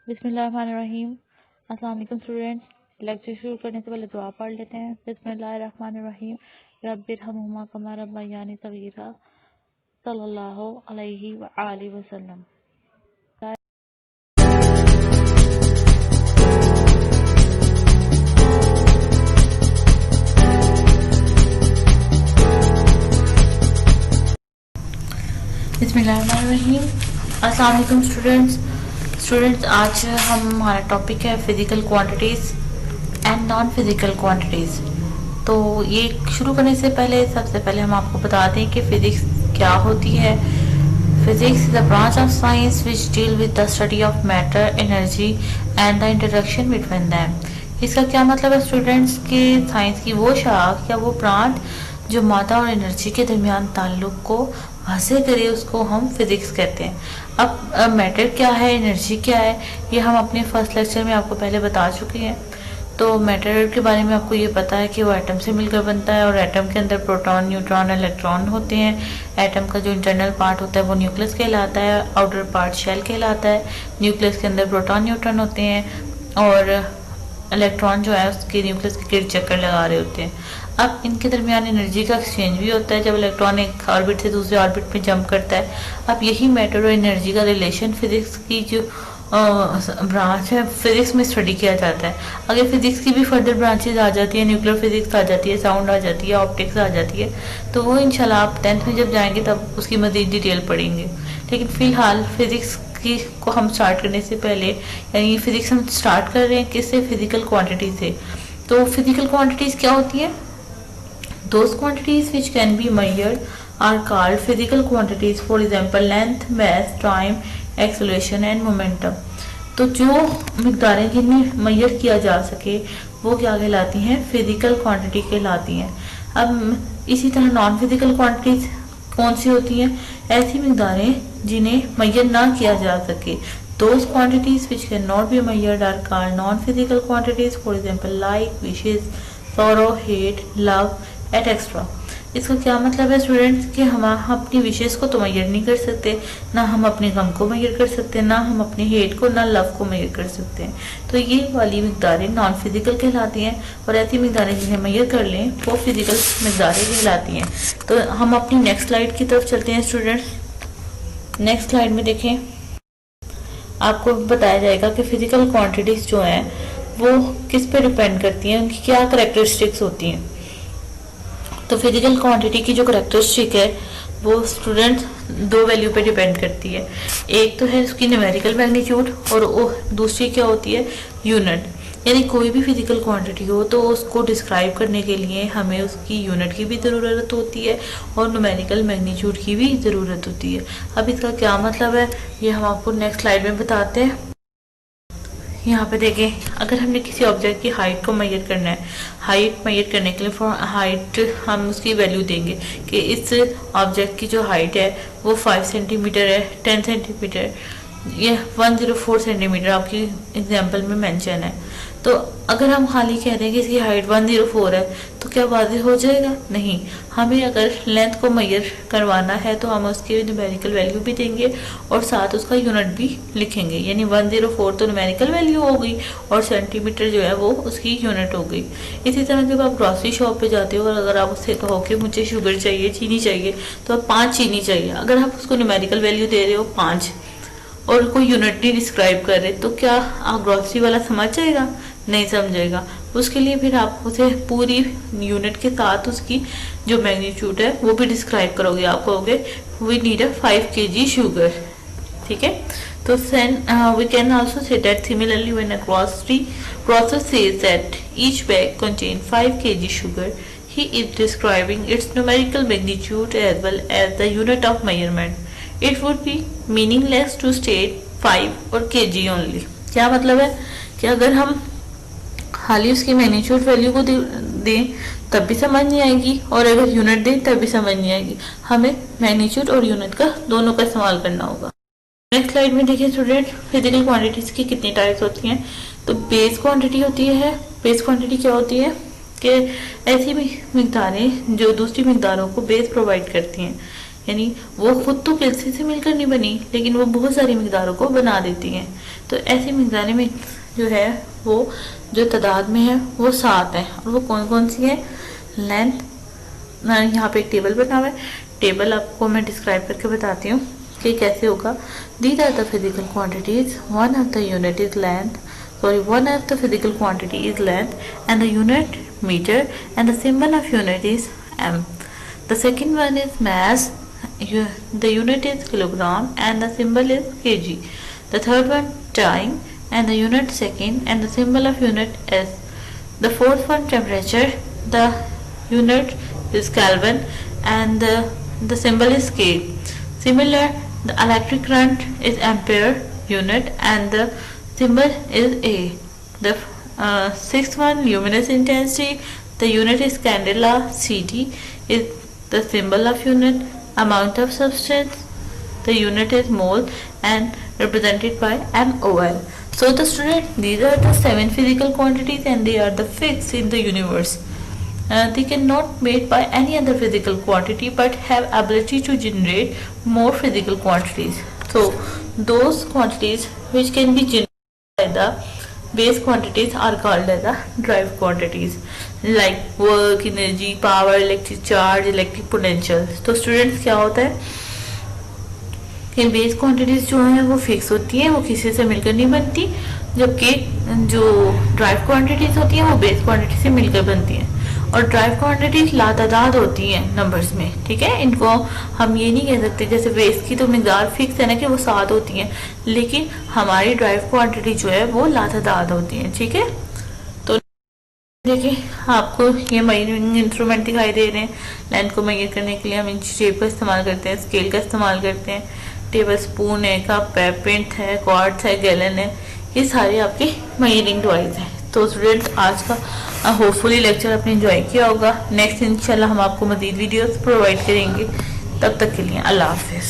बिस्मिल्लाहिर्रहमानिर्रहीम। अस्सलाम वालेकुम स्टूडेंट्स। लेक्चर शुरू करने से पहले दुआ पढ़ लेते हैं। बिस्मिल्लाहिर्रहमानिर्रहीम। रब्बिरहमुहुमा कमा रब्बयानी सगीरा सल्लल्लाहु अलैहि व आलिहि वसल्लम। बिस्मिल्लाहिर्रहमानिर्रहीम। अस्सलाम वालेकुम स्टूडेंट्स, आज हमारा टॉपिक है physical quantities and non physical quantities. तो ये शुरू करने से पहले सबसे पहले हम आपको बता दें कि फिजिक्स क्या होती है। Physics is a branch of science which deal with the study of matter, energy and the interaction between them. इसका क्या मतलब है स्टूडेंट्स के साइंस की वो शाख या वो ब्रांच जो मादा और एनर्जी के दरमियान ताल्लुक को हासिल करे उसको हम फिजिक्स कहते हैं। अब मैटर क्या है, एनर्जी क्या है, ये हम अपने फर्स्ट लेक्चर में आपको पहले बता चुके हैं। तो मैटर के बारे में आपको ये पता है कि वो एटम से मिलकर बनता है और एटम के अंदर प्रोटॉन, न्यूट्रॉन, इलेक्ट्रॉन होते हैं। एटम का जो इंटरनल पार्ट होता है वो न्यूक्लियस कहलाता है, आउटर पार्ट शेल कहलाता है। न्यूक्लियस के अंदर प्रोटॉन, न्यूट्रॉन होते हैं और इलेक्ट्रॉन जो है उसके न्यूक्लियस के गिर्द चक्कर लगा रहे होते हैं। अब इनके दरमियान एनर्जी का एक्सचेंज भी होता है जब इलेक्ट्रॉन एक ऑर्बिट से दूसरे ऑर्बिट में जंप करता है। अब यही मैटर और एनर्जी का रिलेशन फिजिक्स की जो ब्रांच है फिजिक्स में स्टडी किया जाता है। अगर फिजिक्स की भी फर्दर ब्रांचेज आ जाती है, न्यूक्लियर फिजिक्स आ जाती है, साउंड आ जाती है, ऑप्टिक्स आ जाती है, तो वो इंशाल्लाह आप 10th में जब जाएंगे तब उसकी मज़ीद डिटेल पढ़ेंगे। लेकिन फ़िलहाल फिजिक्स की को हम स्टार्ट करने से पहले, यानी फिजिक्स हम स्टार्ट कर रहे हैं किससे, फिजिकल क्वांटिटी से। तो फिजिकल क्वांटिटीज़ क्या होती हैं? Those quantities which can be measured are called physical quantities. For example, length, mass, time, acceleration and momentum. तो जो मिकदारें जिनमें मेजर किया जा सके वो क्या कहलाती हैं? फिजिकल क्वांटिटी कहलाती हैं। अब इसी तरह नॉन फिजिकल क्वांटिटीज कौन सी होती हैं? ऐसी मिकदारें जिन्हें मेजर ना किया जा सके। Those quantities which cannot be measured are called non-physical quantities. For example, like wishes, sorrow, hate, love etcetera. इसका क्या मतलब है स्टूडेंट्स कि हम अपनी विशेष को तो मेजर नहीं कर सकते, ना हम अपने गम को मेजर कर सकते, ना हम अपने हेट को, ना लव को मेजर कर सकते हैं। तो ये वाली मिकदारें नॉन फिजिकल कहलाती हैं और ऐसी मिकदारें जिन्हें मेजर कर लें वो फिजिकल मिकदारें कहलाती हैं। तो हम अपनी नेक्स्ट स्लाइड की तरफ चलते हैं स्टूडेंट्स। नेक्स्ट स्लाइड में देखें, आपको बताया जाएगा कि फिजिकल क्वान्टिटीज जो हैं वो किस पे डिपेंड करती हैं, उनकी क्या करेक्टरिस्टिक्स होती हैं। तो फिजिकल क्वांटिटी की जो करेक्टरिस्टिक है वो स्टूडेंट दो वैल्यू पे डिपेंड करती है। एक तो है उसकी न्यूमेरिकल मैग्नीट्यूड और दूसरी क्या होती है? यूनिट। यानी कोई भी फिजिकल क्वांटिटी हो तो उसको डिस्क्राइब करने के लिए हमें उसकी यूनिट की भी ज़रूरत होती है और न्यूमेरिकल मैग्नीट्यूड की भी ज़रूरत होती है। अब इसका क्या मतलब है ये हम आपको नेक्स्ट स्लाइड में बताते हैं। यहाँ पे देखें, अगर हमने किसी ऑब्जेक्ट की हाइट को मेजर करना है, हाइट मेजर करने के लिए फॉर हाइट हम उसकी वैल्यू देंगे कि इस ऑब्जेक्ट की जो हाइट है वो 5 सेंटीमीटर है, 10 सेंटीमीटर, ये 104 सेंटीमीटर आपकी एग्जांपल में मेंशन है। तो अगर हम खाली कह दें कि इसकी हाइट 104 है तो क्या वाज़ेह हो जाएगा? नहीं। हमें अगर लेंथ को मेजर करवाना है तो हम उसकी न्यूमेरिकल वैल्यू भी देंगे और साथ उसका यूनिट भी लिखेंगे। यानी 104 तो न्यूमेरिकल वैल्यू हो गई और सेंटीमीटर जो है वो उसकी यूनिट हो गई। इसी तरह जब आप ग्रॉसरी शॉप पे जाते हो और अगर आप उससे कहो कि मुझे शुगर चाहिए, चीनी चाहिए, तो आप 5 चीनी चाहिए, अगर आप उसको न्यूमेरिकल वैल्यू दे रहे हो 5 और कोई यूनिट नहीं डिस्क्राइब कर रहे तो क्या आप ग्रॉसरी वाला समझ जाएगा? नहीं समझेगा। उसके लिए फिर आप उसे पूरी यूनिट के साथ उसकी जो मैग्नीट्यूड है वो भी डिस्क्राइब करोगे। आप कहोगे we need a 5 kg sugar, ठीक है। तो we can also say that similarly when a grocery process says that each bag contain 5 kg sugar, he is describing its numerical magnitude as well as the unit of measurement. It would be meaningless to state 5 और kg only. क्या मतलब है कि अगर हम खाली उसकी magnitude value को दें तब भी समझ नहीं आएगी और अगर यूनिट दें तब भी समझ नहीं आएगी। हमें मैग्नीट्यूड और यूनिट का दोनों का इस्तेमाल करना होगा। नेक्स्ट स्लाइड में देखिए स्टूडेंट, फिजिकल क्वांटिटीज की कितनी टाइप्स होती हैं। तो बेस क्वांटिटी होती है। बेस क्वांटिटी क्या होती है कि ऐसी मिकदारें जो दूसरी मिकदारों को बेस प्रोवाइड करती हैं। यानी वो खुद तो किसी से मिलकर नहीं बनी, लेकिन वो बहुत सारी मिकदारों को बना देती हैं। तो ऐसी मिकदारें में जो है वो जो तादाद में है वो 7 है। और वो कौन कौन सी है? लेंथ, यहाँ पे एक टेबल बना हुआ है, टेबल आपको मैं डिस्क्राइब करके बताती हूँ कि कैसे होगा। These are the physical quantities, one of the unit is length, one of the physical quantity is length and the unit meter and the symbol of unit is m. The second one is mass, the unit is kilogram and the symbol is kg. The third one time and the unit second and the symbol of unit s. The fourth one temperature, the unit is Kelvin and the symbol is K. Similar, the electric current is ampere unit and the symbol is A. The sixth one, luminous intensity, the unit is candela, Ct is the symbol of unit. Amount of substance, the unit is mole and represented by mol. So the student, these are the 7 physical quantities and they are the fixed in the universe. They cannot made by any other physical quantity but have ability to generate more physical quantities. So those quantities which can be generated by the base quantities are called as the derived quantities, like work, energy, power, electric charge, electric potential. तो students क्या होता है कि base quantities जो है वो fix होती है, वो किसी से मिलकर नहीं बनती, जबकि जो ड्राइव क्वांटिटीज होती हैं वो बेस क्वांटिटी से मिलकर बनती हैं। और ड्राइव क्वांटिटीज लातादाद होती हैं नंबर्स में, ठीक है। इनको हम ये नहीं कह सकते, जैसे बेस की तो मिकदार फिक्स है ना कि वो 7 होती हैं, लेकिन हमारी ड्राइव क्वांटिटी जो है वो लातादाद होती है, ठीक है। तो देखिए आपको ये मेजरिंग इंस्ट्रूमेंट दिखाई दे रहे हैं। लेंथ को मेजर करने के लिए हम इंच टेप का इस्तेमाल करते हैं, स्केल का इस्तेमाल करते हैं, टेबल स्पून है, कप है, पिंट है, क्वार्ट्स है, गैलन है, ये सारे आपके मेजरिंग डिवाइस हैं। तो स्टूडेंट्स आज का होपफुली लेक्चर आपने एंजॉय किया होगा। नेक्स्ट इंशाल्लाह हम आपको मजीद वीडियोस प्रोवाइड करेंगे। तब तक के लिए अल्लाह हाफिज़।